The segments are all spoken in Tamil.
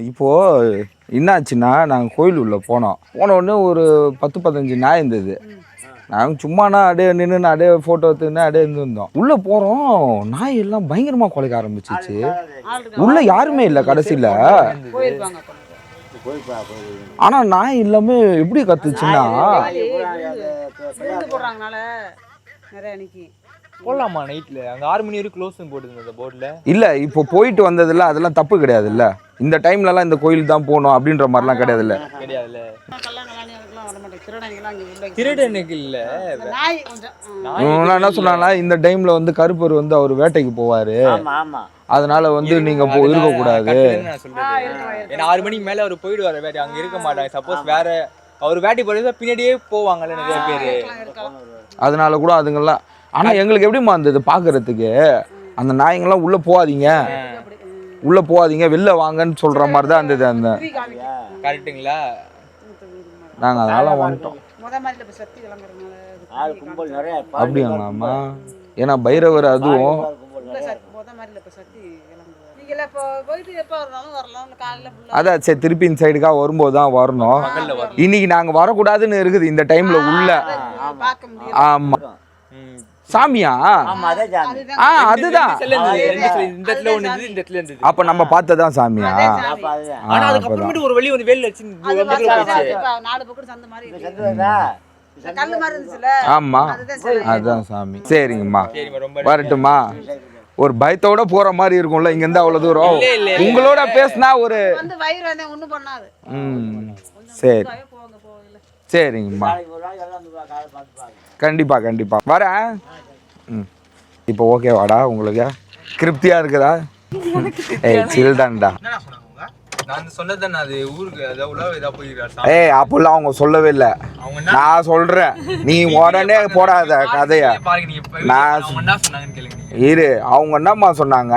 இப்போ என்னாச்சுன்னா நாங்கள் கோயில் உள்ள போனோம். போன உடனே ஒரு 10-15 நாய் இருந்தது. நாங்கள் சும்மானா அப்படியே நின்று அப்படியே ஃபோட்டோ எடுத்துன்னு அப்படியே இருந்திருந்தோம். உள்ளே போகிறோம், நாய் எல்லாம் பயங்கரமாக குலைக்க ஆரம்பிச்சிச்சு. உள்ளே யாருமே இல்லை கடைசியில். ஆனால் நாய் எல்லாமே எப்படி கத்துச்சுன்னா போடலாமா நைட்ல? அங்கே 6 மணி வரைக்கும் க்ளோஸ் போட்டுருந்தது போர்டில். இல்லை இப்போ போயிட்டு வந்ததில்ல, அதெல்லாம் தப்பு கிடையாதுல்ல. இந்த டைம்லலாம் இந்த கோயில் தான் போகணும் அப்படின்ற மாதிரிலாம் கிடையாதுல்ல. கிடையாதுல்ல. திருடனுக்கு இல்லை. என்ன சொன்னாங்கன்னா இந்த டைம்ல வந்து கருப்பர் வந்து அவர் வேட்டைக்கு போவாரு, அதனால வந்து நீங்க இருக்கக்கூடாது. ஏன்னா 6 மணிக்கு மேல அவர் போயிடுவாரு வேட்டை, அங்க இருக்க மாட்டாங்க. சப்போஸ் வேற அவர் வேட்டை போறது பின்னாடியே போவாங்கல்ல நிறைய பேரு, அதனால கூட அதுங்கெல்லாம். ஆனா எங்களுக்கு எப்படிமா இருந்தது பாக்குறதுக்கு, அந்த நாய்ங்கெல்லாம் உள்ள போகாதீங்க உள்ள போகாதீங்க வெளில வாங்கன்னு சொல்ற மாதிரி தான் இருந்தது. அந்த கரெக்டுங்களா? நாங்க அதனால வந்துட்டோம். அப்படியாங்களாம்மா? ஏன்னா பைரவர் அதுவும் அதான் சரி, திருப்பி இந்த சைடுக்காக வரும்போது தான் வரணும். இன்னைக்கு நாங்க வரக்கூடாதுன்னு இருக்குது இந்த டைம்ல உள்ள. ஆமா சாமியா? அதுதான். அப்ப நம்ம பார்த்ததான் சாமியா? ஒரு வழி வந்து வேலை ஆமா அதுதான் சாமி. சரிங்கம்மா வரட்டுமா? ஒரு பயத்தோட போற மாதிரி இருக்கும்ல இங்க இருந்து அவ்வளவு தூரம். உங்களோட பேசினா ஒரு சரி சரிங்கம்மா, கண்டிப்பா கண்டிப்பா வரேன். இப்போ ஓகேவாடா? உங்களுக்கு திருப்தியா இருக்குதா? ஏய் சில்டான்டா. அப்பெல்லாம் அவங்க சொல்லவே இல்லை. நான் சொல்றேன், நீ உடனே போடாத கதைய. இரு, அவங்க என்னம்மா சொன்னாங்க?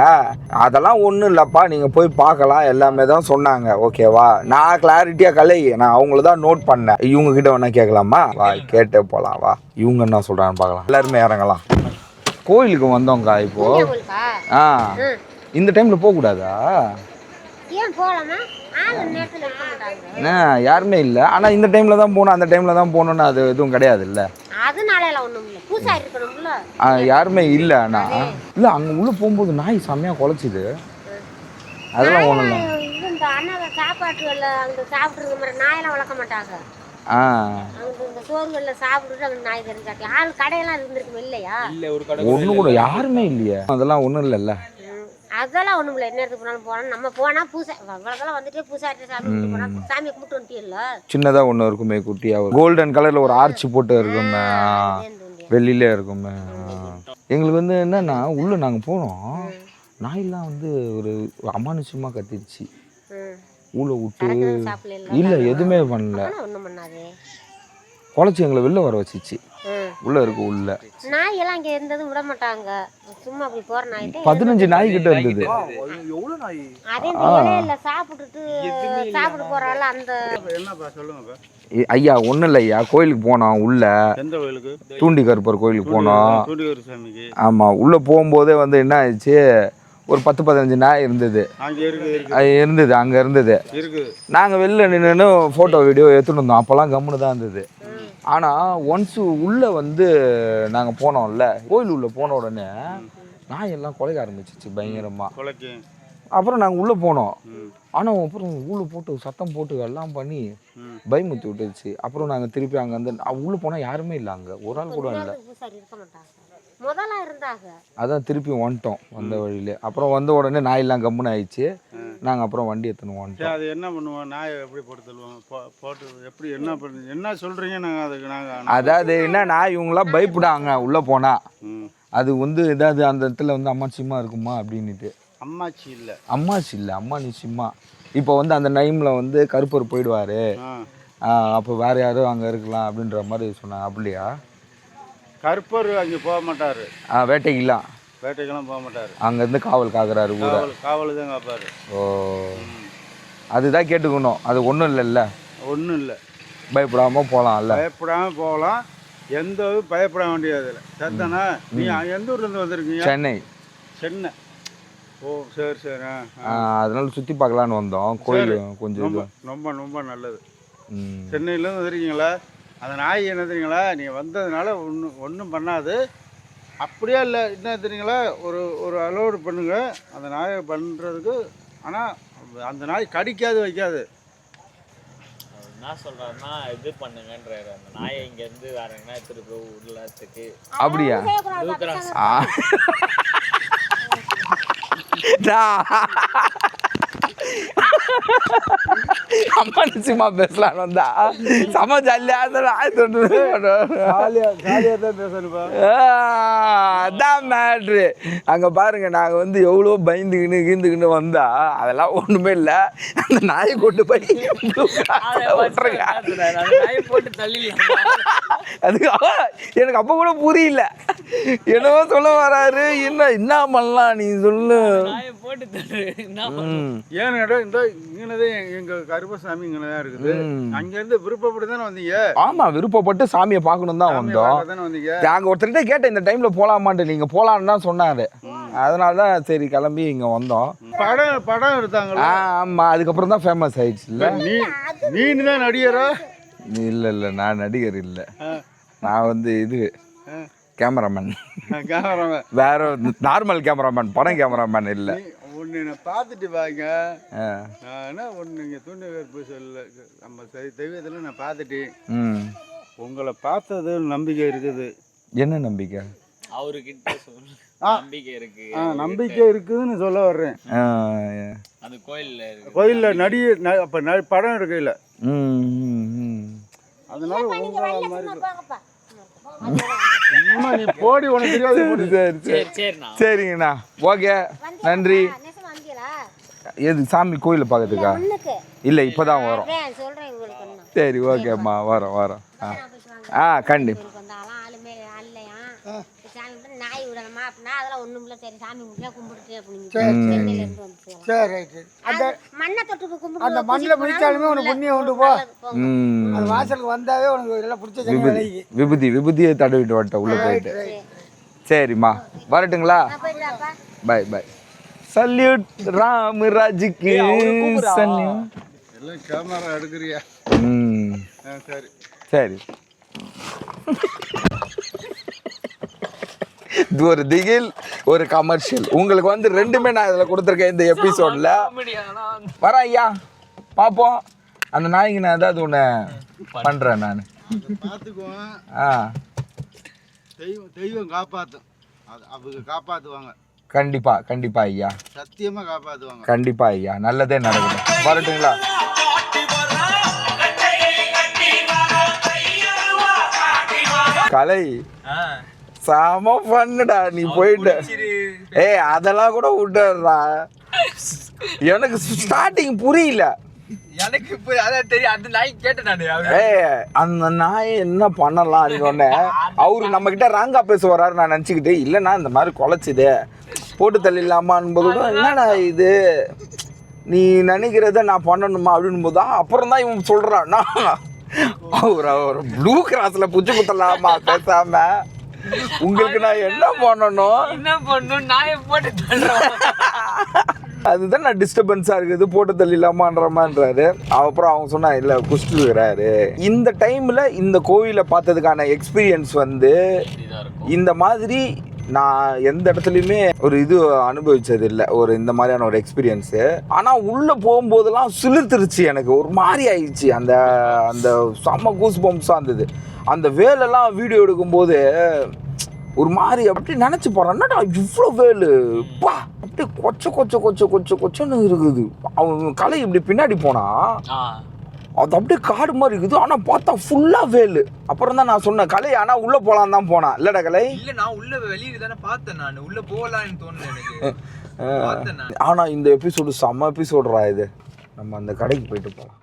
அதெல்லாம் ஒன்றும் இல்லைப்பா, நீங்கள் போய் பார்க்கலாம் எல்லாமே தான் சொன்னாங்க. ஓகேவா? நான் கிளாரிட்டியாக நான் அவங்கள தான் நோட் பண்ணேன். இவங்க கிட்ட வேணா கேட்கலாமா? வா கேட்டே போகலாம். வா இவங்க என்ன சொல்கிறான்னு பார்க்கலாம். எல்லாருமே இறங்கலாம். கோயிலுக்கு வந்தோங்க்கா இப்போ. இந்த டைமில் போகக்கூடாதா? யாருமே இல்லை. ஆனால் இந்த டைமில் தான் போகணும், அந்த டைமில் தான் போகணுன்னு அது எதுவும் கிடையாது இல்லை. யாருமே இல்லை. ஆனால் இல்லை அங்கே உள்ளே போகும்போது நாய் செம்மையாக குலைச்சிது. அதெல்லாம் ஒன்றும் இல்லை. ஒண்ணு கூட யாருமே இல்லையா? அதெல்லாம் ஒண்ணும் இல்லைல்ல. அதெல்லாம் ஒண்ணும் இல்லை. என்ன இடத்துக்கு போனாலும் போனோம். நம்ம போனா பூசை அவ்வளோதான் வந்துட்டு பூசாரி சாமி கும்பிட்டு போனா சாமியை கும்பிட்டு வந்துட்டீங்கல்ல. சின்னதா ஒண்ணு இருக்குமே குட்டியா, கோல்டன் கலர்ல ஒரு ஆர்ச் போட்டு இருக்குமே, வெளியில இருக்குமே. எங்களுக்கு வந்து என்னன்னா உள்ள நாங்க போனோம், நாயெல்லாம் வந்து ஒரு அமானுஷமா கத்திடுச்சு. ஊழ விட்டு இல்ல எதுவுமே பண்ணல, குழச்சி எங்களை வெளில வர வச்சிச்சு. உள்ள இருக்கு உள்ள நாய் எல்லாம் இங்க இருந்தது விட மாட்டாங்க. சும்மா அப்படி போற நாய் 15 நாய் கிட்ட இருந்தது. எவ்வளவு நாய்? அதே இலையில சாப்பிட்டுட்டு சாப்பிட்டு போறால அந்த. என்னப்பா சொல்லுங்கப்பா. ஐயா ஒண்ணும் இல்ல ஐயா, கோயிலுக்கு போனோம் உள்ள. எந்த கோயிலுக்கு? தூண்டி கருப்பர் கோயிலுக்கு போனோம். தூண்டி கருப்பர் சாமிக்கு. ஆமா உள்ள போகும்போதே வந்து என்ன ஆயிடுச்சு, ஒரு 10-15 நாய் இருந்தது. இருந்தது அங்க இருந்தது. நாங்க வெளில நின்று போட்டோ வீடியோ எடுத்துட்டு இருந்தோம். அப்பெல்லாம் கம்முன்னு தான் இருந்தது. ஆனால் ஒன்ஸு உள்ளே வந்து நாங்கள் போனோம்ல, கோயில் உள்ளே போன உடனே நாயெல்லாம் குலைக்க ஆரம்பிச்சிச்சு பயங்கரமாக. அப்புறம் நாங்கள் உள்ளே போனோம். ஆனால் அப்புறம் உள்ளே போட்டு சத்தம் போட்டு எல்லாம் பண்ணி பயமுத்தி விட்டுருச்சு. அப்புறம் நாங்கள் திருப்பி அங்கே வந்து உள்ளே போனால் யாருமே இல்லை, அங்கே ஒரு ஆள் கூட இல்லை. அதான் திருப்பி வந்துட்டோம் வந்த வழியிலே. அப்புறம் வந்த உடனே நாயெல்லாம் கம்முன்னு ஆயிடுச்சு. நாங்கள் அப்புறம் வண்டி எடுத்துன்னு வந்துட்டோம். அது என்ன பண்ணுவோம், நாயை எப்படி போட்டு தள்ளுவாங்க? போட்டு எப்படி என்ன பண்ணு என்ன சொல்கிறீங்க? நாங்கள் அதுக்கு அதாவது என்னன்னா இவங்களாம் பயப்படாங்க உள்ளே போனால். அது வந்து ஏதாவது அந்த இடத்துல வந்து அம்மாச்சியமாக இருக்குமா அப்படின்ட்டு. அம்மாச்சி இல்லை, அம்மாச்சி இல்லை, அம்மா நிச்சயமா. இப்போ வந்து அந்த டைமில் வந்து கருப்பர் போயிடுவார், அப்போ வேறு யாரும் அங்கே இருக்கலாம் அப்படின்ற மாதிரி சொன்னாங்க. அப்படியா? கருப்பர் அங்கே போக மாட்டார். வேட்டைக்கெல்லாம் போக மாட்டார். அங்கேருந்து காவல் காக்குறாரு. காவல் தான் காப்பாரு. ஓ அதுதான் கேட்டுக்கணும். அது ஒன்றும் இல்லைல்ல? ஒன்றும் இல்லை. பயப்படாமல் போகலாம்ல? பயப்படாமல் போகலாம். எந்த பயப்பட வேண்டியதில்லை. சரிதானா? நீ எந்த ஊர்லேருந்து வந்திருக்கீங்க? சென்னை. சென்னை. ஓ சரி சரி அதனால சுற்றி பார்க்கலான்னு வந்தோம். கோயில் கொஞ்சம் ரொம்ப இது. ரொம்ப ரொம்ப நல்லது. ம். சென்னையிலேருந்து வந்துருக்கீங்களா? அந்த நாய் என்ன தெரியுங்களா, நீங்கள் வந்ததுனால ஒன்றும் பண்ணாது. அப்படியே இல்லை என்ன தெரியுங்களா, ஒரு அலோடு பண்ணுங்க அந்த நாயை பண்ணுறதுக்கு. ஆனால் அந்த நாய் கடிக்காது வைக்காது. என்ன சொல்றாருன்னா இது பண்ணுங்கன்றாரு. அந்த நாயை இங்கேருந்து வேறங்கன்னா எடுத்துட்டு போய் உள்ளத்துக்கு. அப்படியா? அம்மா நிச்சயமா பேசலாம் வந்தா செம ஜாலியா தான் பேசணுப்பா. அதான் மேட்ரு. அங்க பாருங்க, நாங்க வந்து எவ்வளோ பயந்துக்கின்னு கீந்துக்கின்னு வந்தா அதெல்லாம் ஒண்ணுமே இல்லை. அந்த நாயை கொண்டு போய் விட்டுருங்க. போட்டு தள்ளி அதுக்கு எனக்கு அப்ப கூட புரியல, என்னவோ சொல்ல வராரு. என்ன பண்ணலாம் நீ சொல்லு. போட்டு தள்ளு. ஏன்னு கேட்டா இந்த இங்கனதே எங்க கருப்பசாமி இங்கனதான் இருக்குது. அங்கேருந்து விருப்பப்பட்டு தானே வந்தீங்க? ஆமா, விருப்பப்பட்டு சாமியை பார்க்கணும் தான் வந்தோம். வந்தீங்க. நாங்கள் ஒருத்தர்கிட்ட கேட்டேன் இந்த டைம்ல போலாமான்ட்டு. நீங்க போலான்னு தான் சொன்னாரு. அதனால தான் சரி கிளம்பி இங்க வந்தோம். படம் எடுத்தாங்களா? ஆமா, அதுக்கப்புறம் தான் ஃபேமஸ் ஆயிடுச்சு. இல்ல நீ தான் நடிகரா? இல்ல நான் நடிகர் இல்லை. நான் வந்து இது கேமராமேன். வேற நார்மல் கேமராமேன், படம் கேமராமேன் இல்லை. ஒன்று நான் பார்த்துட்டு வாங்க. நான் ஒன்று இங்கே துணிகற்பு சொல்ல நம்ம தெய்வத்தில் நான் பார்த்துட்டேன். உங்களை பார்த்தது நம்பிக்கை இருக்குது. என்ன நம்பிக்கை? அவருக்கிட்ட சொல்லு. நம்பிக்கை இருக்கு. நம்பிக்கை இருக்குதுன்னு சொல்ல வர்றேன். அந்த கோயிலில் நடிகர் அப்போ படம் எடுக்கல. அதனால உங்களை மாதிரி நீ போடி உனக்கு தெரியாது. சரிங்கண்ணா, ஓகே, நன்றி. எது சாமி கோயிலை பார்க்கறதுக்கா? இல்லை, இப்போதான் வரோம். சரி, ஓகேம்மா, வரோம். கண்டிப்பா. நாய் விடணுமா அப்படின்னா அதெல்லாம் ஒண்ணும் இல்லை. சரி சாமி கும்பிட்டு கும்பிட்டு அப்படின்னு சரி ரைட்டு. அந்த மண்ணை தொட்டு கும்பிட்டு அந்த மண்ணில் பிடிச்சாலுமே உனக்கு புண்ணியம் உண்டு போ. அந்த வாசலுக்கு வந்தாவே உனக்கு எல்லாம் பிடிச்ச விபூதியை தடவிட்டு வரட்ட உள்ள போயிட்டு. சரிம்மா, வரட்டுங்களா? பை. சல்யூட் ராமராஜுக்கு. எல்லாம் கேமரா எடுக்கிறியா? சரி. இது ஒரு திகில், ஒரு கமர்ஷியல். உங்களுக்கு வந்து ரெண்டுமே நான் இதில் கொடுத்துருக்கேன் இந்த எபிசோட்ல. வரேன் ஐயா, பார்ப்போம். அந்த நாய்க்கு நான் ஏதாவது ஒன்று பண்ணுறேன் நான். பார்த்துக்குவேன். தெய்வம் காப்பாற்றும். அவங்க காப்பாற்றுவாங்க. கண்டிப்பா ஐயா, சத்தியமாக காப்பாற்றுவாங்க. கண்டிப்பா ஐயா, நல்லதே நடக்கட்டும். வரட்டுங்களா? கலை செம பண்ணுடா, நீ போயிட்ட. அதெல்லாம் கூட விட்டுறா. எனக்கு ஸ்டார்டிங் புரியல. எனக்கு அதான் தெரியும். அந்த நாய் கேட்டேன். அந்த நாயை என்ன பண்ணலாம் சொன்னேன். அவரு நம்ம கிட்ட ராங்கா பேச வர்றாரு. நான் நினச்சிக்கிட்டு இல்லைண்ணா இந்த மாதிரி குலைச்சிதே போட்டு தள்ளிடலாமான் போது என்னடா இது நீ நினைக்கிறத நான் பண்ணணுமா அப்படின்னு போது அப்புறம் தான் இவன் சொல்றான்னா அவர் ப்ளூ கிராஸ்ல புச்சு குத்தலாமா பேசாம உங்களுக்கு நான் என்ன பண்ணணும் நாயை போட்டு அதுதான் நான் டிஸ்டர்பன்ஸா இருக்குது போட்டு தள்ளிடலாமான்றாரு. அப்புறம் அவங்க சொன்னா இல்ல குஷ்டு இருக்கிறாரு. இந்த டைம்ல இந்த கோவிலை பார்த்ததுக்கான எக்ஸ்பீரியன்ஸ் வந்து இந்த மாதிரி நான் எந்த இடத்துலையுமே ஒரு இது அனுபவிச்சது இல்லை, ஒரு இந்த மாதிரியான ஒரு எக்ஸ்பீரியன்ஸு. ஆனால் உள்ளே போகும்போதெல்லாம் சிலிர்த்துருச்சு, எனக்கு ஒரு மாதிரி ஆயிடுச்சு. அந்த அந்த செம்ம கூஸ் பம்ப்ஸாக இருந்தது. அந்த வேலெல்லாம் வீடியோ எடுக்கும்போது ஒரு மாதிரி அப்படி நினச்சி போகிறேன், என்னடா இவ்வளோ வேலு பா அப்படி கொச்சன்னு இருக்குது. அவன் கலை இப்படி பின்னாடி போனால் அது அப்படியே காடு மாதிரி இருக்குது. ஆனால் பார்த்தா ஃபுல்லாக வேலு. அப்புறம் தான் நான் சொன்னேன் கலை ஆனால் உள்ளே போகலான்னு தான் போனான். இல்லைடா கலை? இல்லை, நான் உள்ள வெளியே தானே பார்த்தேன். நான் உள்ளே போகலான்னு தோணுது எனக்கு. ஆனால் இந்த எபிசோடு செம்ம எபிசோடுறா இது. நம்ம அந்த கடைக்கு போயிட்டு போகலாம்.